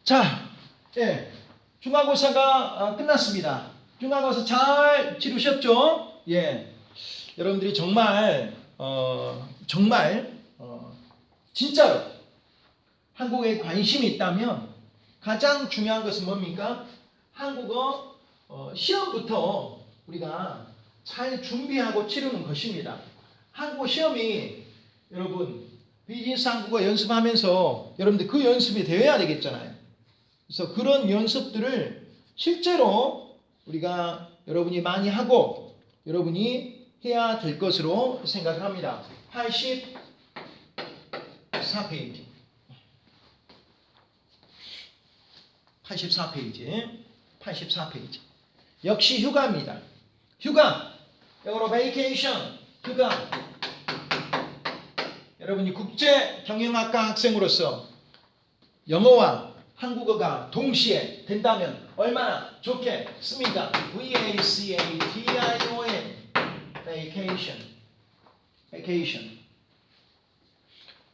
자, 예, 중간고사가 끝났습니다. 중간고사 잘 치르셨죠? 예, 여러분들이 정말 진짜로 한국에 관심이 있다면 가장 중요한 것은 뭡니까? 한국어 시험부터 우리가 잘 준비하고 치르는 것입니다. 한국어 시험이 여러분 비즈니스 한국어 연습하면서 여러분들 그 연습이 되어야 되겠잖아요. 그래서 그런 연습들을 실제로 우리가 여러분이 많이 하고 여러분이 해야 될 것으로 생각을 합니다. 84페이지. 84페이지. 역시 휴가입니다. 휴가. 영어로 vacation. 휴가. 여러분이 국제 경영학과 학생으로서 영어와 한국어가 동시에 된다면 얼마나 좋겠습니까? V-A-C-A-T-I-O-N vacation.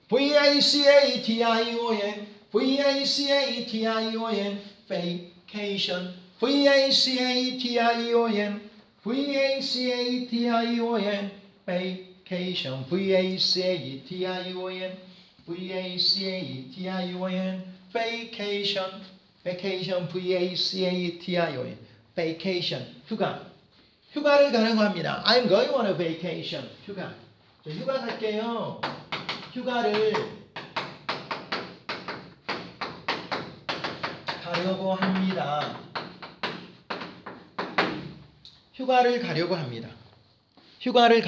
V-A-C-A-T-I-O-N V-A-C-A-T-I-O-N vacation. V-A-C-A-T-I-O-N V-A-C-A-T-I-O-N vacation. V-A-C-A-T-I-O-N V-A-C-A-T-I-O-N vacation. V-A-C-A-T-I-O-N vacation. 휴가를 가려고 합니다. I'm going on a vacation. 휴가 갈게요. 휴가를 가려고 합니다. 휴가를 가려고 합니다. 휴가를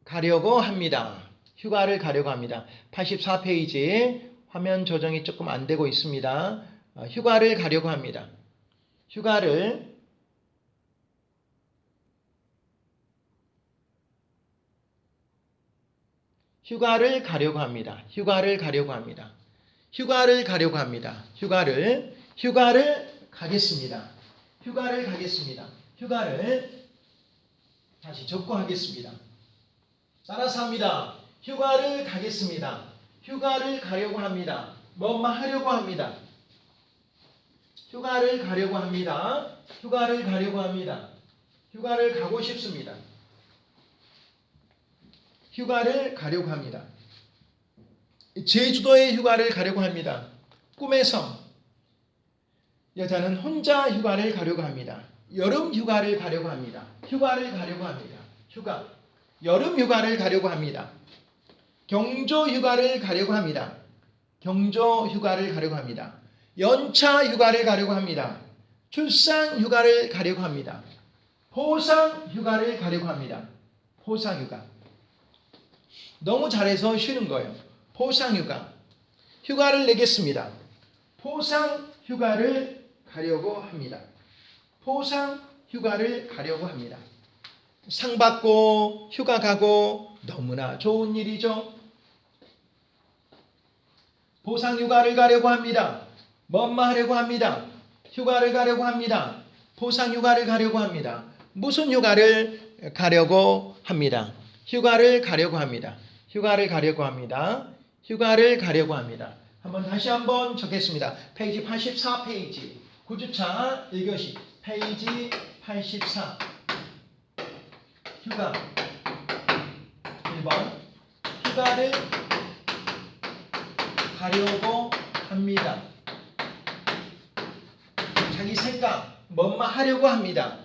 가려고 합니다. 휴가를 가려고 합니다. 84페이지 화면 조정이 조금 안 되고 있습니다. 휴가를 가려고 합니다. 휴가를 가려고 합니다. 휴가를 가겠습니다. 휴가를 다시 적고 하겠습니다. 따라서 합니다. 휴가를 가겠습니다. 휴가를 가려고 합니다. 뭐만 하려고 합니다. 휴가를 가려고 합니다. 휴가를 가고 싶습니다. 휴가를 가려고 합니다. 제주도에 휴가를 가려고 합니다. 꿈의 섬. 여자는 혼자 휴가를 가려고 합니다. 여름 휴가를 가려고 합니다. 여름 휴가를 가려고 합니다. 경조 휴가를 가려고 합니다. 연차 휴가를 가려고 합니다. 출산 휴가를 가려고 합니다. 포상 휴가를 가려고 합니다. 너무 잘해서 쉬는 거예요. 포상휴가. 휴가를 내겠습니다. 포상 휴가를 가려고 합니다. 상 받고 휴가 가고 너무나 좋은 일이죠. 포상 휴가를 가려고 합니다. 뭐뭐 하려고 합니다. 휴가를 가려고 합니다. 포상 휴가를 가려고 합니다. 무슨 휴가를 가려고 합니다. 휴가를 가려고 합니다. 다시 한번 적겠습니다. 페이지 84페이지 9주차 1교시 페이지 84 휴가 1번 휴가를 가려고 합니다. 자기 생각 뭔만 하려고 합니다.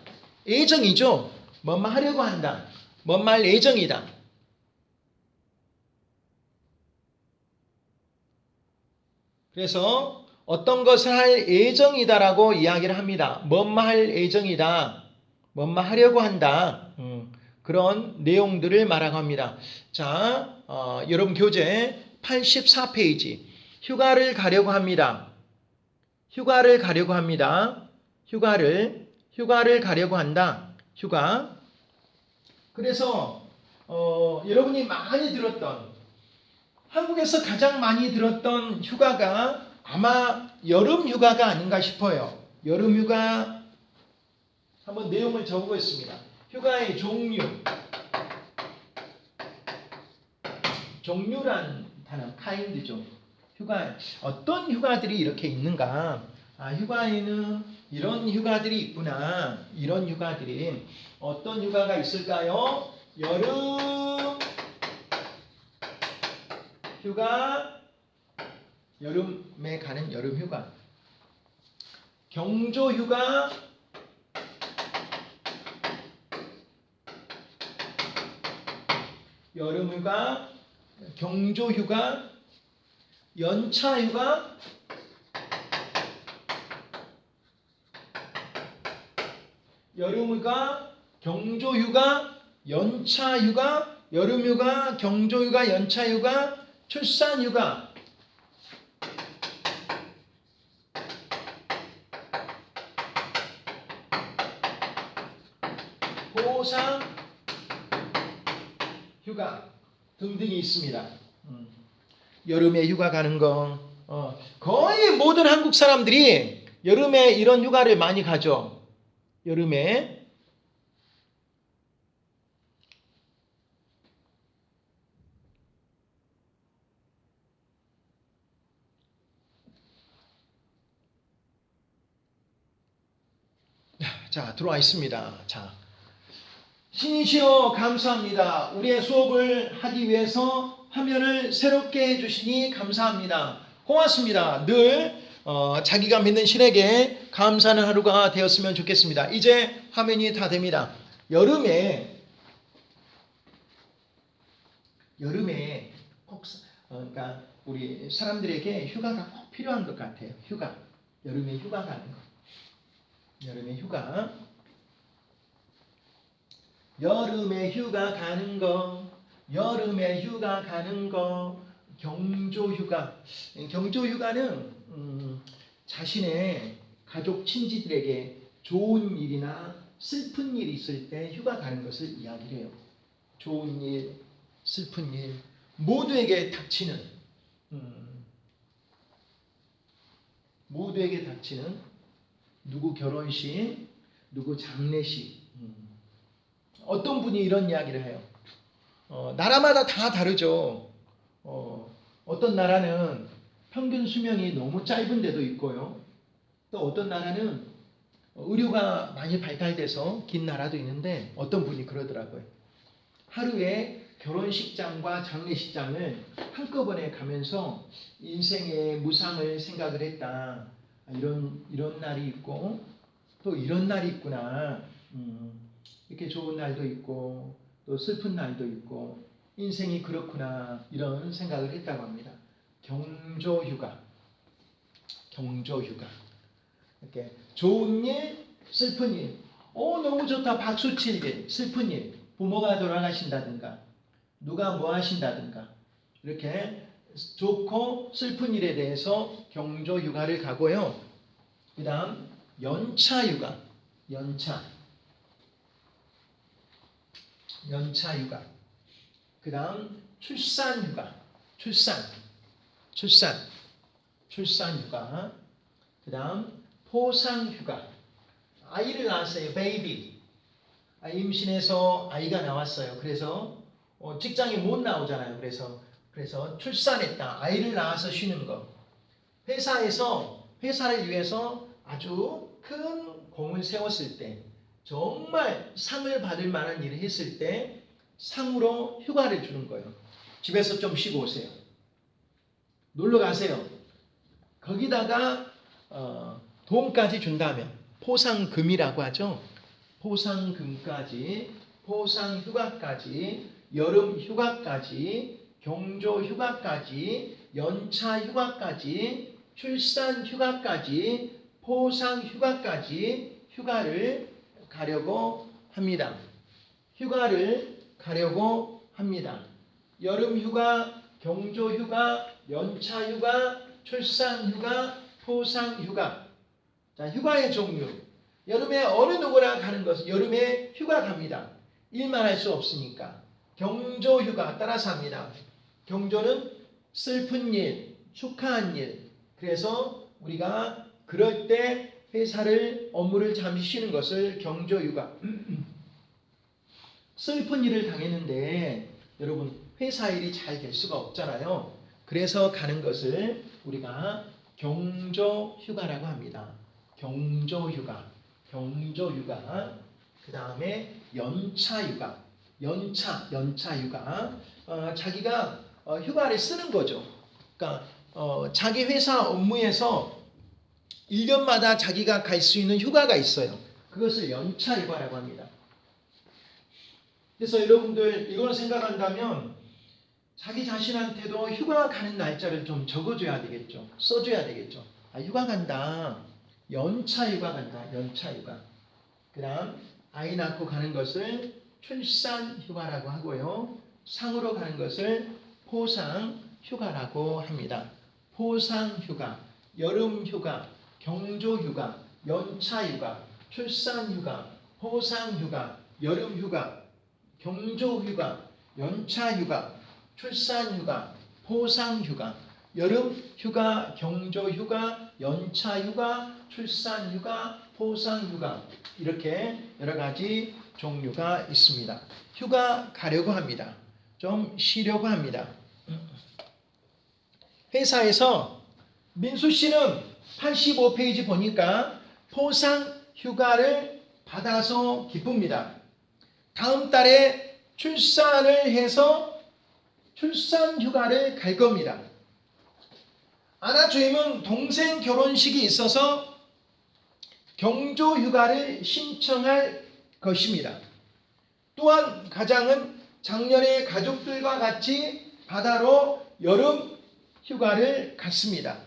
애정이죠. 뭔만 하려고 한다. 뭔 말 애정이다. 그래서 어떤 것을 할 애정이다라고 이야기를 합니다. 뭔만 할 애정이다. 뭔만 하려고 한다. 그런 내용들을 말하고 합니다. 자, 여러분 교재 84페이지 휴가를 가려고 합니다. 휴가를 가려고 한다. 휴가. 그래서 여러분이 많이 들었던 한국에서 가장 많이 들었던 휴가가 아마 여름 휴가가 아닌가 싶어요. 여름 휴가 한번 내용을 적어보겠습니다. 휴가의 종류. 종류란 단어 kind죠. 휴가 어떤 휴가들이 이렇게 있는가? 아, 휴가에는 이런 휴가들이 있구나. 이런 휴가들이 어떤 휴가가 있을까요? 여름 휴가, 여름에 가는 여름 휴가. 경조 휴가, 여름 휴가, 경조 휴가, 연차 휴가, 여름 휴가, 경조 휴가, 연차 휴가, 여름 휴가, 경조 휴가, 연차 휴가, 출산 휴가. 보상 휴가 등등이 있습니다. 여름에 휴가 가는 거 거의 모든 한국 사람들이 여름에 이런 휴가를 많이 가죠. 여름에 자, 들어와 있습니다. 자, 신이시여 감사합니다. 우리의 수업을 하기 위해서 화면을 새롭게 해주시니 감사합니다. 고맙습니다. 늘 자기가 믿는 신에게 감사하는 하루가 되었으면 좋겠습니다. 이제 화면이 다 됩니다. 여름에 꼭 그러니까 우리 사람들에게 휴가가 꼭 필요한 것 같아요. 휴가. 여름에 휴가 가는 거. 여름에 휴가. 여름에 휴가 가는 거, 여름에 휴가 가는 거, 경조 휴가. 경조 휴가는 자신의 가족 친지들에게 좋은 일이나 슬픈 일이 있을 때 휴가 가는 것을 이야기해요. 좋은 일, 슬픈 일 모두에게 닥치는 누구 결혼식, 누구 장례식. 어떤 분이 이런 이야기를 해요. 나라마다 다 다르죠. 어떤 나라는 평균 수명이 너무 짧은 데도 있고요. 또 어떤 나라는 의료가 많이 발달돼서 긴 나라도 있는데 어떤 분이 그러더라고요. 하루에 결혼식장과 장례식장을 한꺼번에 가면서 인생의 무상을 생각을 했다. 이런 날이 있고 또 이런 날이 있구나. 이렇게 좋은 날도 있고 또 슬픈 날도 있고 인생이 그렇구나 이런 생각을 했다고 합니다. 경조휴가. 이렇게 좋은 일, 슬픈 일. 너무 좋다. 박수 칠 일. 슬픈 일. 부모가 돌아가신다든가 누가 뭐 하신다든가 이렇게 좋고 슬픈 일에 대해서 경조휴가를 가고요. 그 다음 연차휴가. 연차휴가. 그 다음 출산휴가. 출산휴가. 그 다음 포상휴가. 아이를 낳았어요. 베이비. 임신해서 아이가 나왔어요. 그래서 직장에 못 나오잖아요. 그래서 출산했다. 아이를 낳아서 쉬는 거. 회사를 위해서 아주 큰 공을 세웠을 때 정말 상을 받을 만한 일을 했을 때 상으로 휴가를 주는 거예요. 집에서 좀 쉬고 오세요. 놀러 가세요. 거기다가 돈까지 준다면 포상금이라고 하죠. 포상금까지, 포상휴가까지, 여름휴가까지, 경조휴가까지, 연차휴가까지, 출산휴가까지, 포상휴가까지 휴가를 가려고 합니다. 여름휴가, 경조휴가, 연차휴가, 출산휴가, 포상휴가. 자, 휴가의 종류. 여름에 어느 누구나 가는 것은 여름에 휴가 갑니다. 일만 할 수 없으니까. 경조휴가 따라서 합니다. 경조는 슬픈 일, 축하한 일. 그래서 우리가 그럴 때 업무를 잠시 쉬는 것을 경조휴가. 슬픈 일을 당했는데 여러분 회사 일이 잘 될 수가 없잖아요. 그래서 가는 것을 우리가 경조휴가라고 합니다. 경조휴가, 경조휴가. 그 다음에 연차휴가, 연차휴가. 자기가 휴가를 쓰는 거죠. 그러니까 자기 회사 업무에서 1년마다 자기가 갈 수 있는 휴가가 있어요. 그것을 연차휴가라고 합니다. 그래서 여러분들 이걸 생각한다면 자기 자신한테도 휴가 가는 날짜를 좀 적어줘야 되겠죠. 써줘야 되겠죠. 휴가 간다. 연차휴가 간다. 연차휴가. 그 다음 아이 낳고 가는 것을 출산휴가라고 하고요. 상으로 가는 것을 포상휴가라고 합니다. 포상휴가, 여름휴가, 경조휴가, 연차휴가, 출산휴가, 포상휴가, 여름휴가, 경조휴가, 연차휴가, 출산휴가, 포상휴가, 여름휴가, 경조휴가, 연차휴가, 출산휴가, 포상휴가 이렇게 여러 가지 종류가 있습니다. 휴가 가려고 합니다. 좀 쉬려고 합니다. 회사에서 민수 씨는 85페이지 보니까 포상휴가를 받아서 기쁩니다. 다음 달에 출산을 해서 출산휴가를 갈 겁니다. 아나주임은 동생 결혼식이 있어서 경조휴가를 신청할 것입니다. 또한 가장은 작년에 가족들과 같이 바다로 여름휴가를 갔습니다.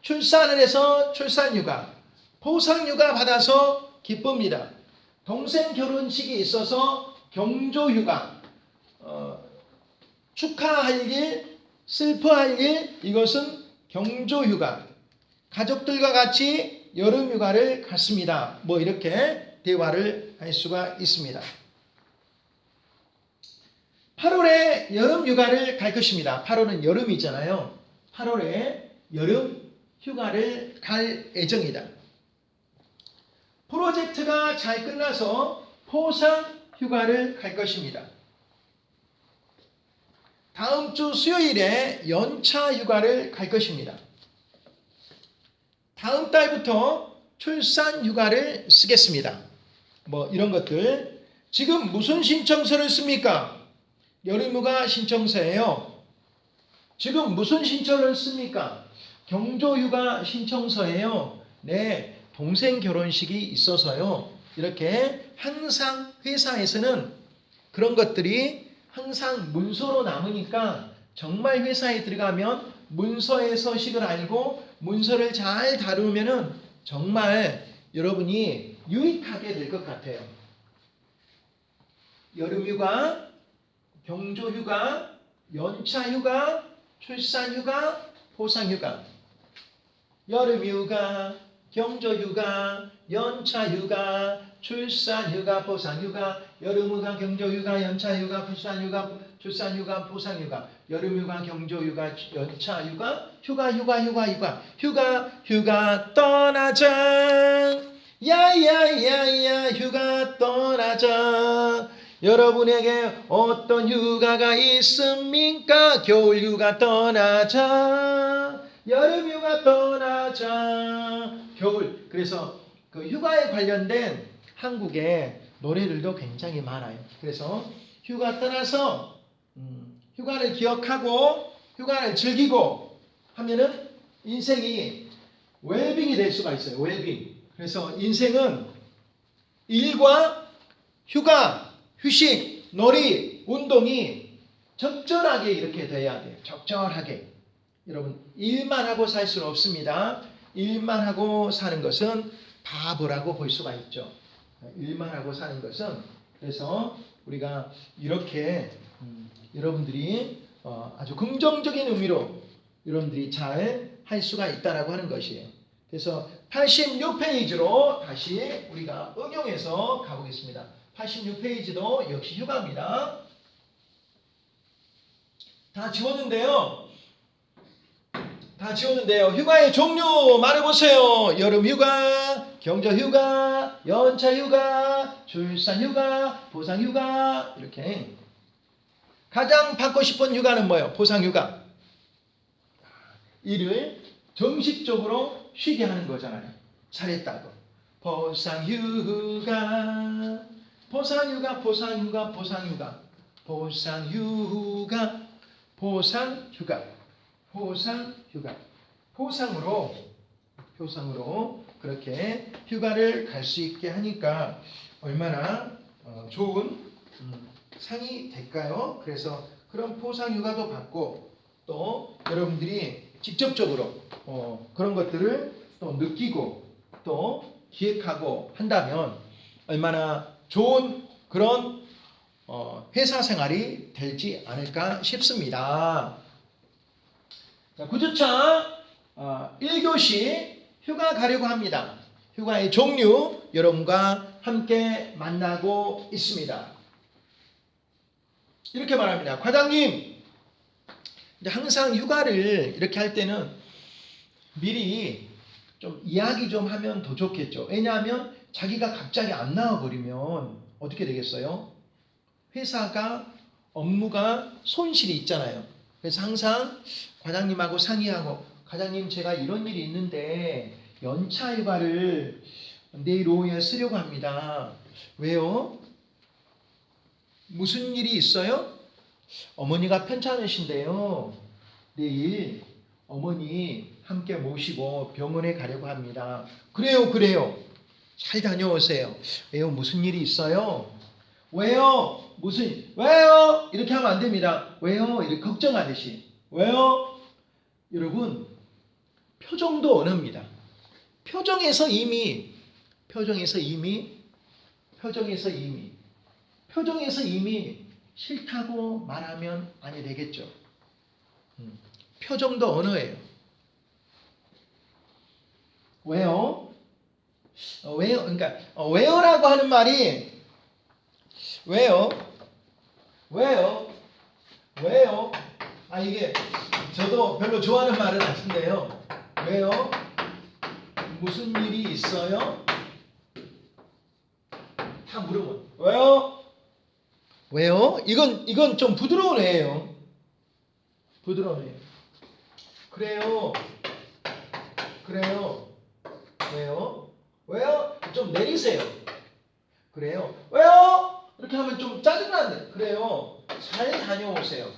출산을 해서 출산휴가, 포상휴가 받아서 기쁩니다. 동생 결혼식이 있어서 경조휴가, 축하할 일, 슬퍼할 일, 이것은 경조휴가. 가족들과 같이 여름휴가를 갔습니다. 뭐 이렇게 대화를 할 수가 있습니다. 8월에 여름휴가를 갈 것입니다. 8월은 여름이잖아요. 8월에 여름휴가를 갈 예정이다. 프로젝트가 잘 끝나서 포상휴가를 갈 것입니다. 다음 주 수요일에 연차휴가를 갈 것입니다. 다음 달부터 출산휴가를 쓰겠습니다. 뭐 이런 것들. 지금 무슨 신청서를 씁니까? 여름휴가 신청서예요. 지금 무슨 신청을 씁니까? 경조휴가 신청서예요. 네, 동생 결혼식이 있어서요. 이렇게 항상 회사에서는 그런 것들이 항상 문서로 남으니까 정말 회사에 들어가면 문서의 서식을 알고 문서를 잘 다루면은 정말 여러분이 유익하게 될 것 같아요. 여름휴가, 경조휴가, 연차휴가, 출산휴가, 포상휴가. 여름휴가, 경조휴가, 연차휴가, 출산휴가, 포상휴가. 여름휴가, 경조휴가, 연차휴가, 출산휴가, 포상휴가. 여름휴가, 경조휴가, 연차휴가, 휴가 떠나자. 야야야야 휴가 떠나자. 여러분에게 어떤 휴가가 있습니까? 겨울휴가 떠나자. 여름휴가 떠나자. 겨울. 그래서 그 휴가에 관련된 한국의 노래들도 굉장히 많아요. 그래서 휴가 떠나서 휴가를 기억하고 휴가를 즐기고 하면은 인생이 웰빙이 될 수가 있어요. 웰빙. 그래서 인생은 일과 휴가, 휴식, 놀이, 운동이 적절하게 이렇게 돼야 돼요. 적절하게. 여러분, 일만 하고 살 수는 없습니다. 일만 하고 사는 것은 바보라고 볼 수가 있죠. 일만 하고 사는 것은. 그래서 우리가 이렇게 여러분들이 아주 긍정적인 의미로 여러분들이 잘 할 수가 있다라고 하는 것이에요. 그래서 86페이지로 다시 우리가 응용해서 가보겠습니다. 86페이지도 역시 휴가입니다. 다 지웠는데요. 휴가의 종류 말해보세요. 여름휴가, 경조휴가, 연차휴가, 출산휴가, 포상휴가 이렇게. 가장 받고 싶은 휴가는 뭐예요? 보상휴가. 이를 정식적으로 쉬게 하는 거잖아요. 잘했다고. 보상휴가, 보상휴가, 보상휴가, 보상휴가, 보상휴가, 보상휴가, 보상휴가. 보상으로 그렇게 휴가를 갈 수 있게 하니까 얼마나 좋은 상이 될까요? 그래서 그런 보상휴가도 받고 또 여러분들이 직접적으로 그런 것들을 또 느끼고 또 기획하고 한다면 얼마나 좋은 그런 회사 생활이 될지 않을까 싶습니다. 자, 9주차 1교시 휴가 가려고 합니다. 휴가의 종류 여러분과 함께 만나고 있습니다. 이렇게 말합니다. 과장님, 항상 휴가를 이렇게 할 때는 미리 좀 이야기 좀 하면 더 좋겠죠. 왜냐하면 자기가 갑자기 안 나와버리면 어떻게 되겠어요? 회사가 업무가 손실이 있잖아요. 그래서 항상 과장님하고 상의하고, 과장님 제가 이런 일이 있는데 연차 휴가를 내일 오후에 쓰려고 합니다. 왜요? 무슨 일이 있어요? 어머니가 편찮으신데요. 내일 어머니 함께 모시고 병원에 가려고 합니다. 그래요. 잘 다녀오세요. 왜요? 무슨 일이 있어요? 왜요? 왜요? 이렇게 하면 안 됩니다. 왜요? 이렇게 걱정하듯이. 왜요? 여러분, 표정도 언어입니다. 표정에서 이미 싫다고 말하면 아니 되겠죠. 표정도 언어예요. 왜요? 그러니까 왜요라고 하는 말이 왜요? 이게 저도 별로 좋아하는 말은 아닌데요. 왜요? 무슨 일이 있어요? 다 물어본. 왜요? 이건 좀 부드러운 애예요. 그래요. 왜요? 좀 내리세요. 그래요. 왜요? 이렇게 하면 좀 짜증나는데. 그래요. 잘 다녀오세요.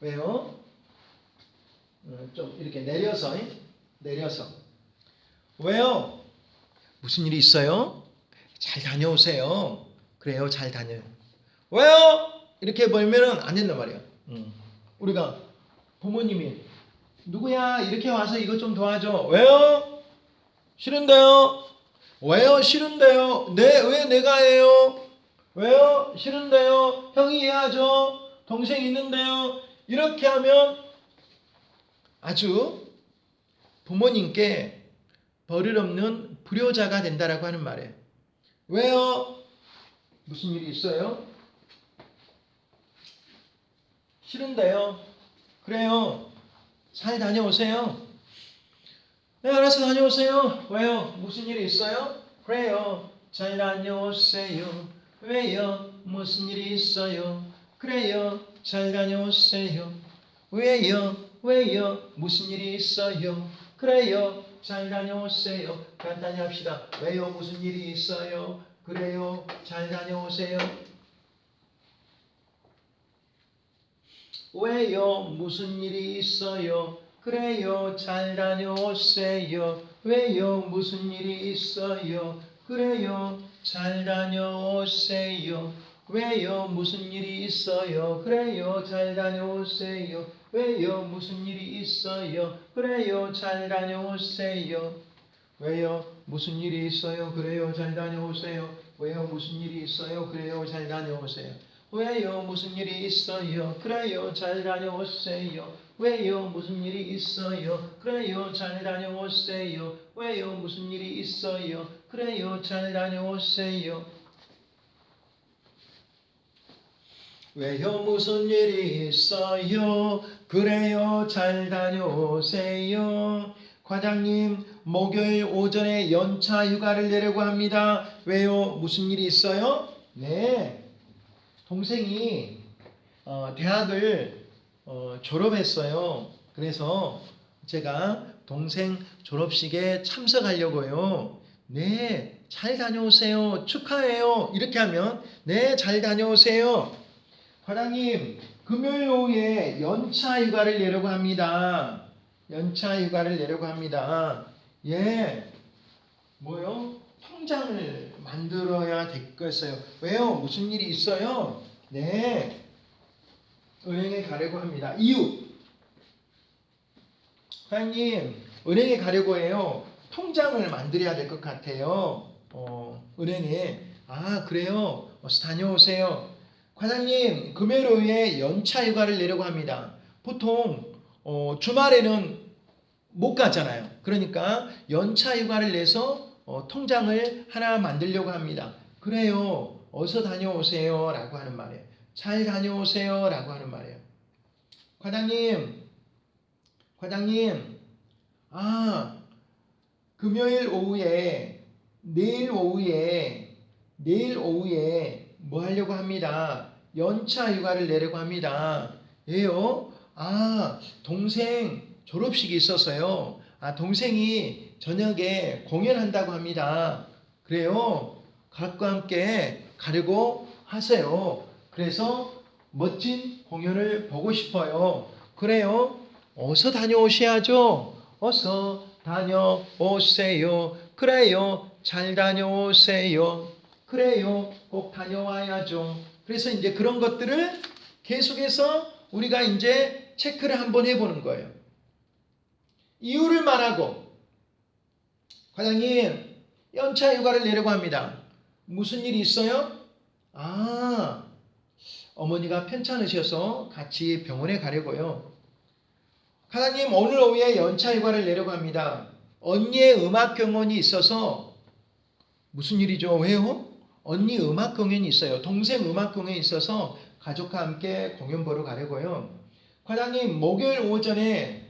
왜요? 좀 이렇게 내려서. 왜요? 무슨 일이 있어요? 잘 다녀오세요. 그래요, 잘 다녀요. 왜요? 이렇게 벌면은 안 된단 말이야. 우리가 부모님이 누구야? 이렇게 와서 이것 좀 도와줘. 왜요? 싫은데요? 왜요? 싫은데요? 왜 내가 해요? 왜요? 싫은데요? 형이 해야죠. 동생 있는데요. 이렇게 하면 아주 부모님께 버릇없는 불효자가 된다라고 하는 말이에요. 왜요? 무슨 일이 있어요? 싫은데요. 그래요. 잘 다녀오세요. 네, 알아서 다녀오세요. 왜요? 무슨 일이 있어요? 그래요. 잘 다녀오세요. 왜요? 무슨 일이 있어요? 그래요. 잘 다녀오세요. 왜요? 무슨 일이 있어요? 그래요. 잘 다녀오세요. 간단히 합시다. 왜요? 무슨 일이 있어요? 그래요. 잘 다녀오세요. 왜요? 무슨 일이 있어요? 그래요. 잘 다녀오세요. 왜요? 무슨 일이 있어요? 그래요. 잘 다녀오세요. 왜요? 무슨 일이 있어요? 그래요. 잘 다녀오세요. 왜요? 무슨 일이 있어요? 그래요. 잘 다녀오세요. 왜요? 무슨 일이 있어요? 그래요. 잘 다녀오세요. 왜요? 무슨 일이 있어요? 그래요. 잘 다녀오세요. 왜요? 무슨 일이 있어요? 그래요. 잘 다녀오세요. 왜요? 무슨 일이 있어요? 그래요. 잘 다녀오세요. 왜요? 무슨 일이 있어요? 그래요. 잘 다녀오세요. 왜요 무슨 일이 있어요? 그래요 잘 다녀오세요. 과장님 목요일 오전에 연차 휴가를 내려고 합니다. 왜요? 무슨 일이 있어요? 네, 동생이 대학을 졸업했어요. 그래서 제가 동생 졸업식에 참석하려고요. 네, 잘 다녀오세요. 축하해요. 이렇게 하면 네, 잘 다녀오세요. 과장님, 금요일 오후에 연차 휴가를 내려고 합니다. 연차 휴가를 내려고 합니다. 예, 뭐요? 통장을 만들어야 되겠어요. 왜요? 무슨 일이 있어요? 네, 은행에 가려고 합니다. 이유, 과장님, 은행에 가려고 해요. 통장을 만들어야 될 것 같아요. 은행에. 아, 그래요? 어서 다녀오세요. 과장님, 금요일 오후에 연차 휴가를 내려고 합니다. 보통 주말에는 못 가잖아요. 그러니까 연차 휴가를 내서 통장을 하나 만들려고 합니다. 그래요. 어서 다녀오세요. 라고 하는 말이에요. 잘 다녀오세요. 라고 하는 말이에요. 과장님, 아, 금요일 오후에, 내일 오후에 뭐 하려고 합니다. 연차 휴가를 내려고 합니다. 예요? 아, 동생 졸업식이 있어서요. 아, 동생이 저녁에 공연한다고 합니다. 그래요? 가족과 함께 가려고 하세요. 그래서 멋진 공연을 보고 싶어요. 그래요? 어서 다녀오셔야죠. 어서 다녀오세요. 그래요. 잘 다녀오세요. 그래요. 꼭 다녀와야죠. 그래서 이제 그런 것들을 계속해서 우리가 이제 체크를 한번 해보는 거예요. 이유를 말하고, 과장님, 연차 휴가를 내려고 합니다. 무슨 일이 있어요? 아, 어머니가 편찮으셔서 같이 병원에 가려고요. 하나님 오늘 오후에 연차 휴가를 내려고 합니다. 언니의 음악 경연이 있어서 무슨 일이죠? 왜요? 언니 음악 공연이 있어요. 동생 음악 공연이 있어서 가족과 함께 공연 보러 가려고요. 과장님 목요일 오전에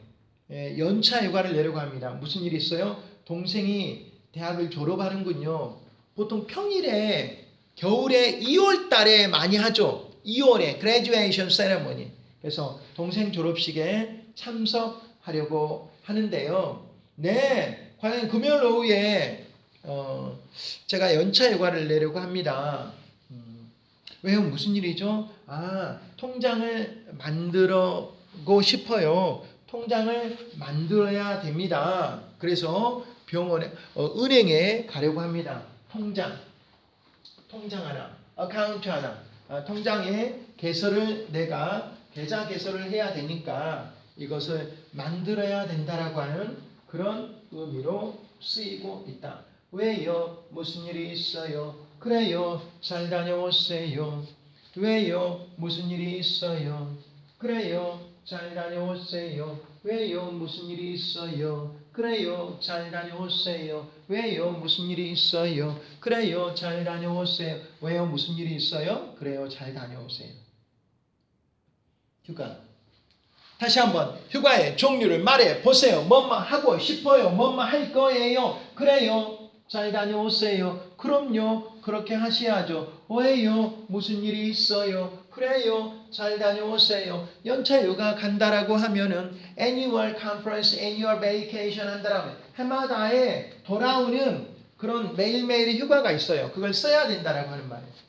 연차 휴가를 내려고 합니다. 무슨 일이 있어요? 동생이 대학을 졸업하는군요. 보통 평일에 겨울에 2월 달에 많이 하죠. 2월에 graduation ceremony. 그래서 동생 졸업식에 참석하려고 하는데요. 네, 과연 금요일 오후에 제가 연차 휴가를 내려고 합니다. 왜요? 무슨 일이죠? 아, 통장을 만들고 싶어요. 통장을 만들어야 됩니다. 그래서 병원에, 은행에 가려고 합니다. 통장 하나, 어카운트 하나, 통장에 계좌 개설을 해야 되니까 이것을 만들어야 된다라고 하는 그런 의미로 쓰이고 있다. 왜요? 무슨 일이 있어요? 그래요. 잘 다녀오세요. 왜요? 무슨 일이 있어요? 그래요. 잘 다녀오세요. 왜요? 무슨 일이 있어요? 그래요. 잘 다녀오세요. 왜요? 무슨 일이 있어요? 그래요. 잘 다녀오세요. 왜요? 무슨 일이 있어요? 그래요. 잘 다녀오세요. 휴가. 다시 한번 휴가의 종류를 말해 보세요. 뭐뭐 하고 싶어요. 뭐뭐 할 거예요. 그래요. 잘 다녀오세요. 그럼요. 그렇게 하셔야죠. 왜요? 무슨 일이 있어요? 그래요. 잘 다녀오세요. 연차 휴가 간다라고 하면은 annual conference, annual vacation 한다라고 해마다에 돌아오는 그런 매일매일의 휴가가 있어요. 그걸 써야 된다라고 하는 말이에요.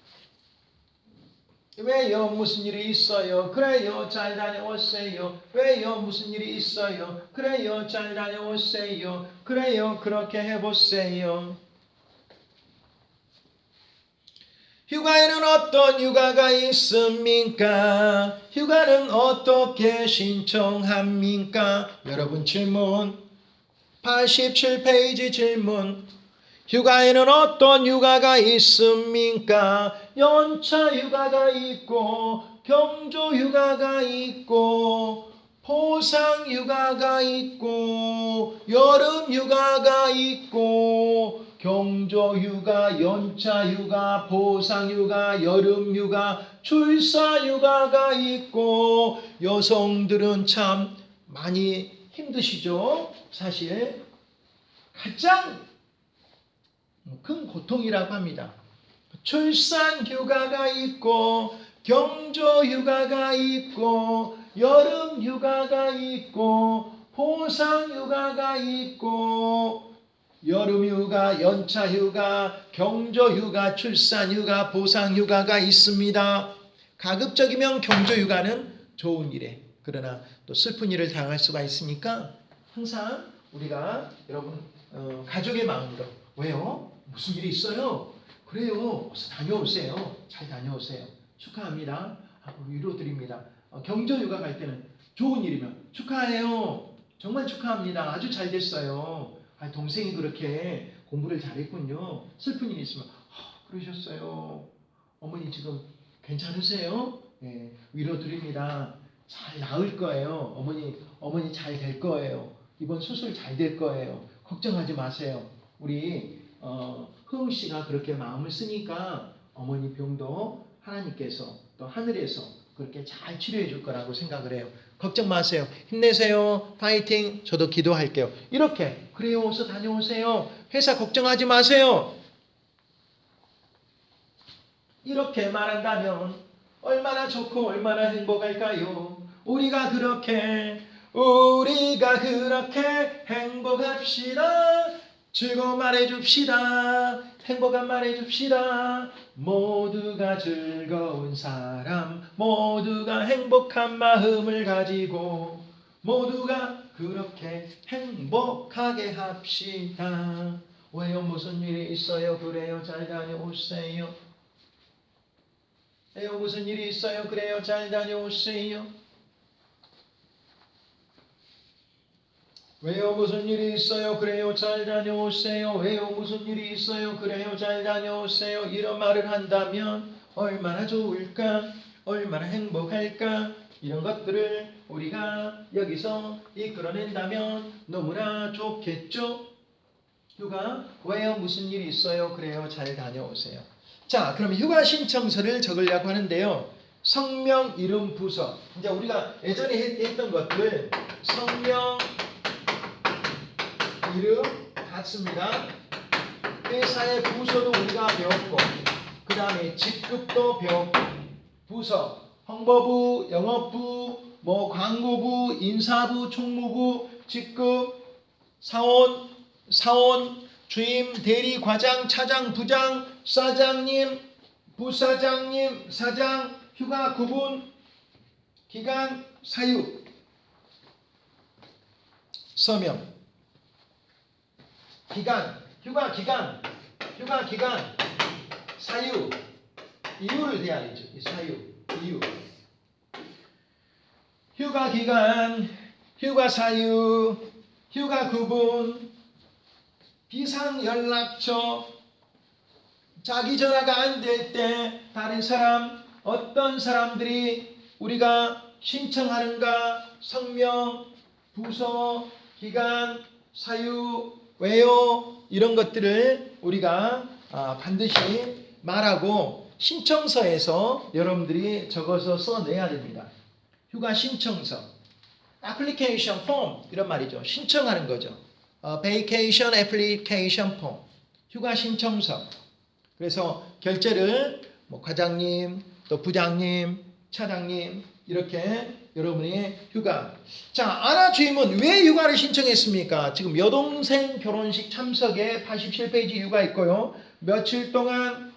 왜요? 무슨 일이 있어요? 그래요. 잘 다녀오세요. 왜요? 무슨 일이 있어요? 그래요. 잘 다녀오세요. 그래요. 그렇게 해보세요. 휴가에는 어떤 휴가가 있습니까? 휴가는 어떻게 신청합니까? 여러분 질문 87페이지 질문. 휴가에는 어떤 휴가가 있습니까? 연차 휴가가 있고 경조 휴가가 있고 포상 휴가가 있고 여름 휴가가 있고 경조휴가, 연차휴가, 보상휴가, 여름휴가, 출산휴가가 있고 여성들은 참 많이 힘드시죠. 사실 가장 큰 고통이라고 합니다. 출산휴가가 있고 경조휴가가 있고 여름휴가가 있고 보상휴가가 있고 여름휴가, 연차휴가, 경조휴가, 출산휴가, 보상휴가가 있습니다. 가급적이면 경조휴가는 좋은 일에, 그러나 또 슬픈 일을 당할 수가 있으니까 항상 우리가 여러분 가족의 마음으로, 왜요? 무슨 일이 있어요? 그래요. 어서 다녀오세요. 잘 다녀오세요. 축하합니다. 하고 위로드립니다. 경조휴가 갈 때는 좋은 일이면 축하해요. 정말 축하합니다. 아주 잘 됐어요. 동생이 그렇게 공부를 잘했군요. 슬픈 일이 있으면 그러셨어요. 어머니 지금 괜찮으세요? 네, 위로드립니다. 잘 나을 거예요. 어머니 잘 될 거예요. 이번 수술 잘 될 거예요. 걱정하지 마세요. 우리 흥 씨가 그렇게 마음을 쓰니까 어머니 병도 하나님께서 또 하늘에서 그렇게 잘 치료해 줄 거라고 생각을 해요. 걱정 마세요. 힘내세요. 파이팅. 저도 기도할게요. 이렇게 그래요. 어서 다녀오세요. 회사 걱정하지 마세요. 이렇게 말한다면 얼마나 좋고 얼마나 행복할까요? 우리가 그렇게 행복합시다. 즐거운 말해줍시다. 행복한 말해줍시다. 모두가 즐거운 사람, 모두가 행복한 마음을 가지고 모두가 그렇게 행복하게 합시다. 왜요? 무슨 일이 있어요? 그래요. 잘 다녀오세요. 왜요? 무슨 일이 있어요? 그래요. 잘 다녀오세요. 왜요? 무슨 일이 있어요? 그래요. 잘 다녀오세요. 왜요? 무슨 일이 있어요? 그래요. 잘 다녀오세요. 이런 말을 한다면 얼마나 좋을까? 얼마나 행복할까? 이런 것들을 우리가 여기서 이끌어낸다면 너무나 좋겠죠? 휴가, 왜요? 무슨 일이 있어요? 그래요. 잘 다녀오세요. 자, 그럼 휴가 신청서를 적으려고 하는데요. 성명, 이름, 부서. 이제 우리가 예전에 했던 것들 성명, 이름 같습니다. 회사의 부서도 우리가 배웠고, 그 다음에 직급도 배웠고, 부서, 홍보부, 영업부, 광고부, 인사부, 총무부, 직급, 사원, 주임, 대리, 과장, 차장, 부장, 사장님, 부사장님, 사장, 휴가 구분, 기간, 사유, 서명, 기간, 휴가 기간, 사유, 이유를 대야 되죠. 사유, 이유. 휴가 기간, 휴가 사유, 휴가 구분, 비상 연락처, 자기 전화가 안 될 때 다른 사람, 어떤 사람들이 우리가 신청하는가, 성명, 부서, 기간, 사유, 왜요? 이런 것들을 우리가 반드시 말하고 신청서에서 여러분들이 적어서 써내야 됩니다. 휴가 신청서, 애플리케이션 폼 이런 말이죠. 신청하는 거죠. 베이케이션 애플리케이션 폼, 휴가 신청서. 그래서 결제를 과장님, 또 부장님, 차장님 이렇게 여러분의 휴가. 자, 아나 주임은 왜 휴가를 신청했습니까? 지금 여동생 결혼식 참석에 87페이지 휴가 있고요. 며칠 동안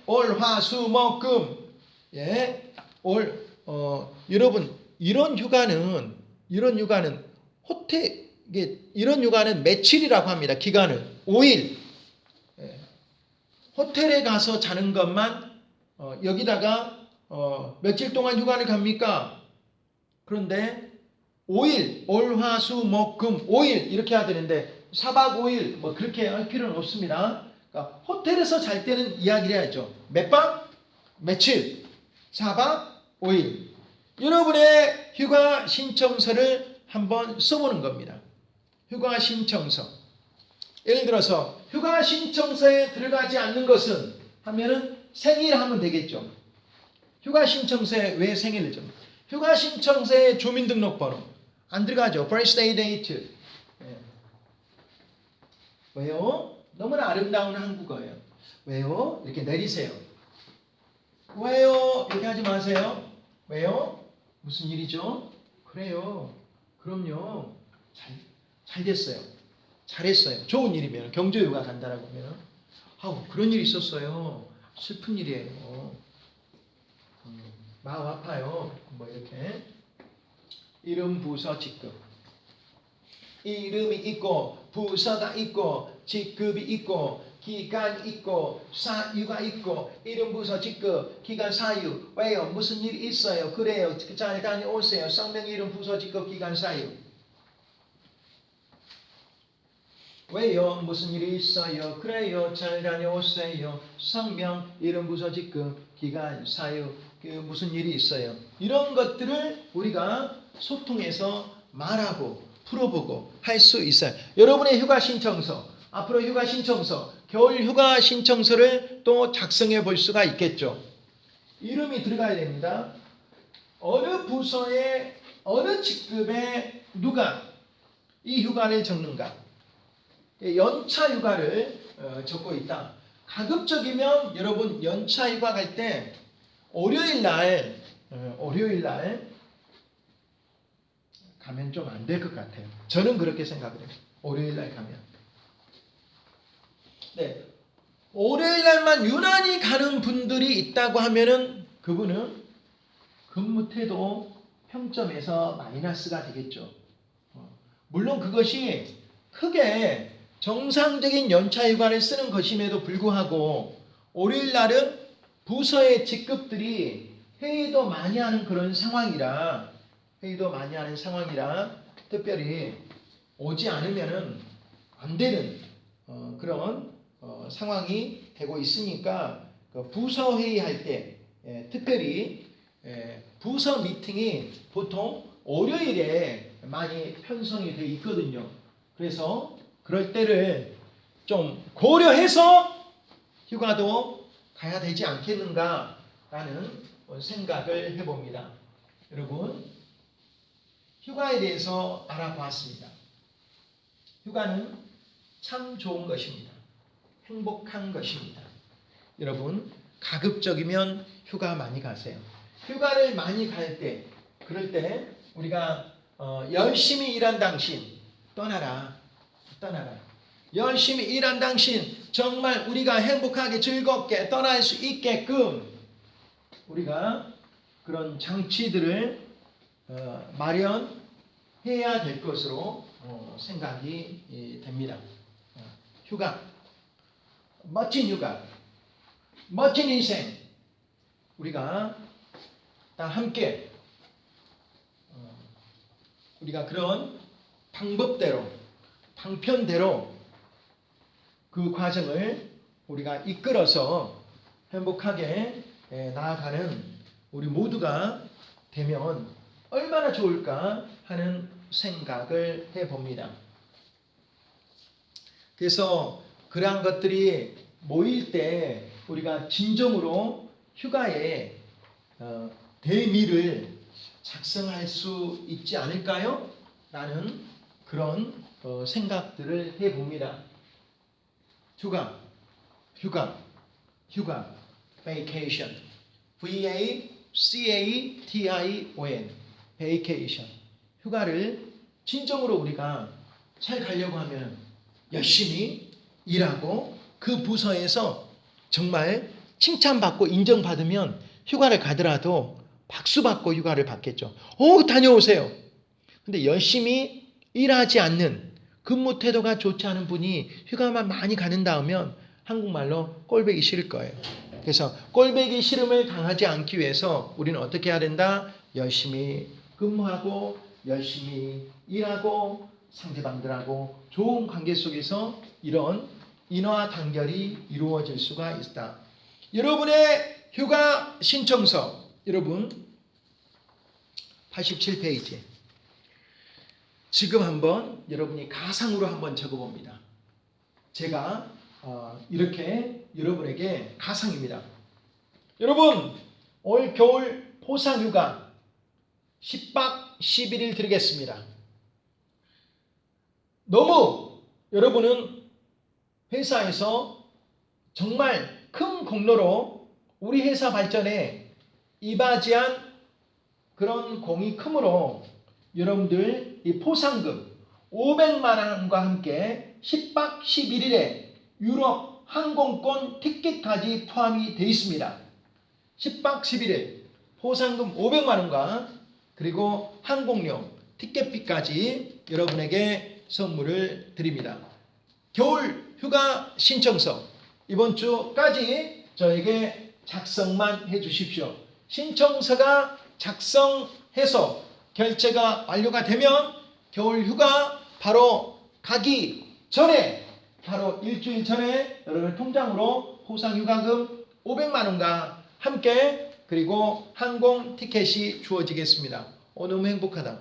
올, 화, 수, 목, 금 여러분 이런 휴가는 이런 휴가는 며칠이라고 합니다. 기간을 5일. 호텔에 가서 자는 것만 여기다가 며칠 동안 휴가를 갑니까? 그런데 5일, 올, 화, 수, 목, 금 5일 이렇게 해야 되는데 4박 5일 그렇게 할 필요는 없습니다. 그러니까 호텔에서 잘 때는 이야기를 해야죠. 몇 박? 며칠? 4박 5일. 여러분의 휴가 신청서를 한번 써보는 겁니다. 휴가 신청서. 예를 들어서 휴가 신청서에 들어가지 않는 것은 하면은 생일 하면 되겠죠. 휴가 신청서에 왜 생일을 좀? 휴가 신청서에 주민등록번호 안 들어가죠. birthday date. 예. 왜요? 너무나 아름다운 한국어예요. 왜요? 이렇게 내리세요. 왜요? 이렇게 하지 마세요. 왜요? 무슨 일이죠? 그래요. 그럼요. 잘 됐어요. 잘했어요. 좋은 일이면 경조휴가 간다라고 하면 그런 일이 있었어요. 슬픈 일이에요. 마음 아파요. 뭐 이렇게 이름 부서 직급 이름이 있고 부서가 있고 직급이 있고 기간 있고 사유가 있고 이름 부서 직급 기간 사유 왜요? 무슨 일이 있어요? 그래요. 잘 다녀오세요. 성명 이름 부서 직급 기간 사유 왜요? 무슨 일이 있어요? 그래요. 잘 다녀오세요. 성명 이름 부서 직급 기간 사유 무슨 일이 있어요? 이런 것들을 우리가 소통해서 말하고 풀어보고 할 수 있어요. 여러분의 휴가 신청서, 앞으로 휴가 신청서, 겨울 휴가 신청서를 또 작성해 볼 수가 있겠죠. 이름이 들어가야 됩니다. 어느 부서에 어느 직급에 누가 이 휴가를 적는가? 연차 휴가를 적고 있다. 가급적이면 여러분 연차 휴가 갈 때 월요일 날 가면 좀 안 될 것 같아요. 저는 그렇게 생각을 해요. 월요일 날 가면. 네. 월요일 날만 유난히 가는 분들이 있다고 하면은 그분은 근무태도 평점에서 마이너스가 되겠죠. 물론 그것이 크게 정상적인 연차 휴가를 쓰는 것임에도 불구하고 월요일 날은 부서의 직급들이 회의도 많이 하는 그런 상황이라 특별히 오지 않으면은 안 되는 그런 상황이 되고 있으니까 그 부서 회의할 때 특별히 부서 미팅이 보통 월요일에 많이 편성이 되어 있거든요. 그래서 그럴 때를 좀 고려해서 휴가도 가야 되지 않겠는가라는 생각을 해봅니다. 여러분, 휴가에 대해서 알아보았습니다. 휴가는 참 좋은 것입니다. 행복한 것입니다. 여러분, 가급적이면 휴가 많이 가세요. 휴가를 많이 갈 때, 그럴 때 우리가 열심히 일한 당신 떠나라. 열심히 일한 당신 정말 우리가 행복하게 즐겁게 떠날 수 있게끔 우리가 그런 장치들을 마련해야 될 것으로 생각이 됩니다. 휴가, 멋진 휴가, 멋진 인생 우리가 다 함께 우리가 그런 방법대로 방편대로 그 과정을 우리가 이끌어서 행복하게 나아가는 우리 모두가 되면 얼마나 좋을까 하는 생각을 해봅니다. 그래서 그러한 것들이 모일 때 우리가 진정으로 휴가에 대미를 작성할 수 있지 않을까요? 라는 그런 생각들을 해봅니다. 휴가, vacation, V-A-C-A-T-I-O-N, vacation. 휴가를 진정으로 우리가 잘 가려고 하면 열심히 일하고 그 부서에서 정말 칭찬받고 인정받으면 휴가를 가더라도 박수받고 휴가를 받겠죠. 다녀오세요. 근데 열심히 일하지 않는 근무 태도가 좋지 않은 분이 휴가만 많이 가는 다음면 한국말로 꼴보기 싫을 거예요. 그래서 꼴보기 싫음을 당하지 않기 위해서 우리는 어떻게 해야 된다? 열심히 근무하고 열심히 일하고 상대방들하고 좋은 관계 속에서 이런 인화 단결이 이루어질 수가 있다. 여러분의 휴가 신청서 여러분 87페이지 지금 한번 여러분이 가상으로 한번 적어봅니다. 제가 이렇게 여러분에게 가상입니다. 여러분, 올 겨울 포상휴가 10박 11일 드리겠습니다. 너무 여러분은 회사에서 정말 큰 공로로 우리 회사 발전에 이바지한 그런 공이 크므로 여러분들 이 포상금 500만 원과 함께 10박 11일에 유럽 항공권 티켓까지 포함이 되어 있습니다. 10박 11일 포상금 500만 원과 그리고 항공료 티켓비까지 여러분에게 선물을 드립니다. 겨울 휴가 신청서 이번 주까지 저에게 작성만 해 주십시오. 신청서가 작성해서 결제가 완료가 되면 겨울 휴가 바로 가기 전에 바로 일주일 전에 여러분의 통장으로 포상휴가금 500만 원과 함께 그리고 항공 티켓이 주어지겠습니다. 너무 행복하다.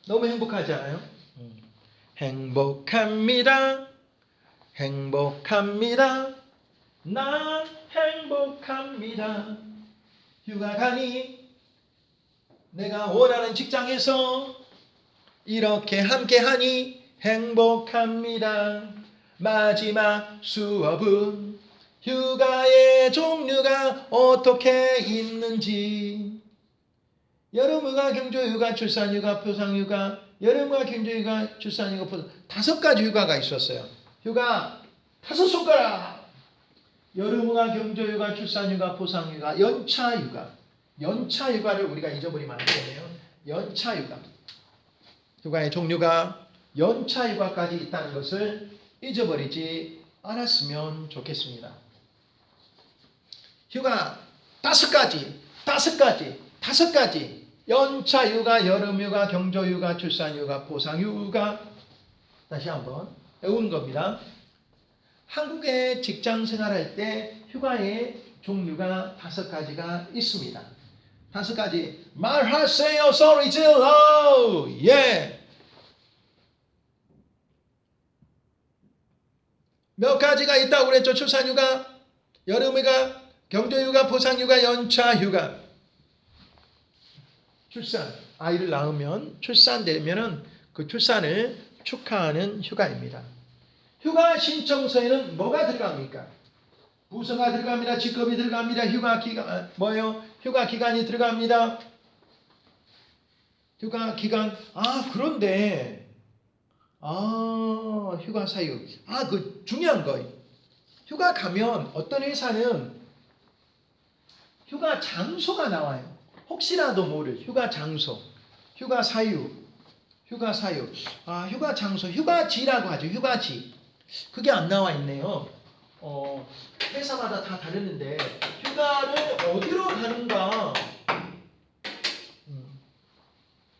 너무 행복하지 않아요? 행복합니다. 행복합니다. 난 행복합니다. 휴가 가니 내가 원하는 직장에서 이렇게 함께하니 행복합니다. 마지막 수업은 휴가의 종류가 어떻게 있는지 여름휴가, 경조휴가, 출산휴가, 포상휴가 여름휴가, 경조휴가, 출산휴가, 포상 5가지 휴가가 있었어요. 휴가 5손가락 여름휴가, 경조휴가, 출산휴가, 포상휴가, 연차휴가 연차휴가를 우리가 잊어버리면 안 되네요. 연차휴가 휴가의 종류가 연차휴가까지 있다는 것을 잊어버리지 않았으면 좋겠습니다. 휴가 5가지 연차휴가, 여름휴가, 경조휴가, 출산휴가, 포상휴가 다시 한번 외우는 겁니다. 한국에 직장 생활할 때 휴가의 종류가 5가지가 있습니다. 5가지 말하세요. 소리 질러. 예. 몇 가지가 있다고 그랬죠? 출산휴가, 여름휴가, 경조휴가, 포상휴가, 연차휴가. 출산, 아이를 낳으면 출산되면은 그 출산을 축하하는 휴가입니다. 휴가 신청서에는 뭐가 들어갑니까? 부서가 들어갑니다. 직급이 들어갑니다. 휴가 기간 휴가 기간이 들어갑니다. 휴가 기간. 그런데 휴가 사유. 그 중요한 거. 휴가 가면 어떤 회사는 휴가 장소가 나와요. 혹시라도 모를 휴가 장소, 휴가 사유. 휴가 장소, 휴가지라고 하죠. 휴가지. 그게 안 나와 있네요. 회사마다 다 다르는데 휴가를 어디로 가는가?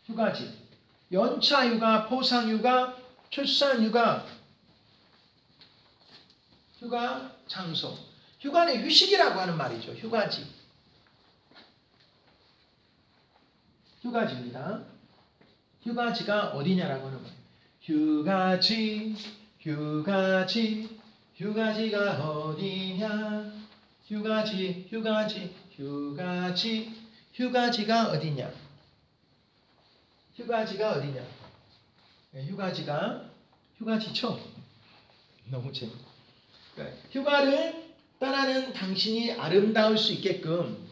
휴가지. 연차휴가, 포상휴가, 출산휴가, 휴가 장소. 휴가는 휴식이라고 하는 말이죠. 휴가지. 휴가지입니다. 휴가지가 어디냐라고 하는 말이에요. 휴가지가 어디냐? 휴가지가 어디냐? 휴가지죠. 너무 재밌다. 휴가를 떠나는 당신이 아름다울 수 있게끔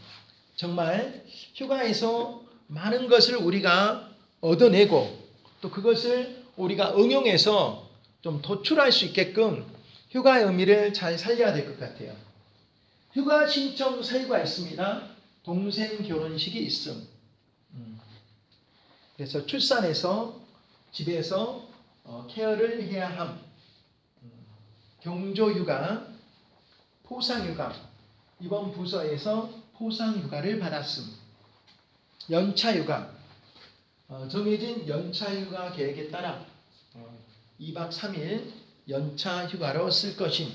정말 휴가에서 많은 것을 우리가 얻어내고 또 그것을 우리가 응용해서 좀 도출할 수 있게끔 휴가의 의미를 잘 살려야 될 것 같아요. 휴가 신청 서류가 있습니다. 동생 결혼식이 있음. 그래서 출산해서 집에서 케어를 해야 함. 경조휴가, 포상휴가. 이번 부서에서 포상휴가를 받았음. 연차휴가. 정해진 연차휴가 계획에 따라 2박 3일 연차휴가로 쓸 것임,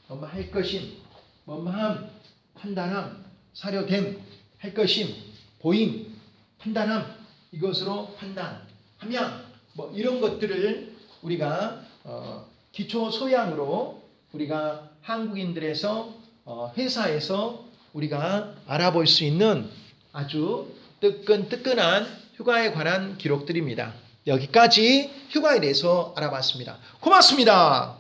할 것임, 함, 판단함, 사료됨, 할 것임, 보임, 판단함, 이것으로 판단하면 이런 것들을 우리가 기초 소양으로 우리가 한국인들에서 회사에서 우리가 알아볼 수 있는 아주 뜨끈뜨끈한 휴가에 관한 기록들입니다. 여기까지 휴가에 대해서 알아봤습니다. 고맙습니다.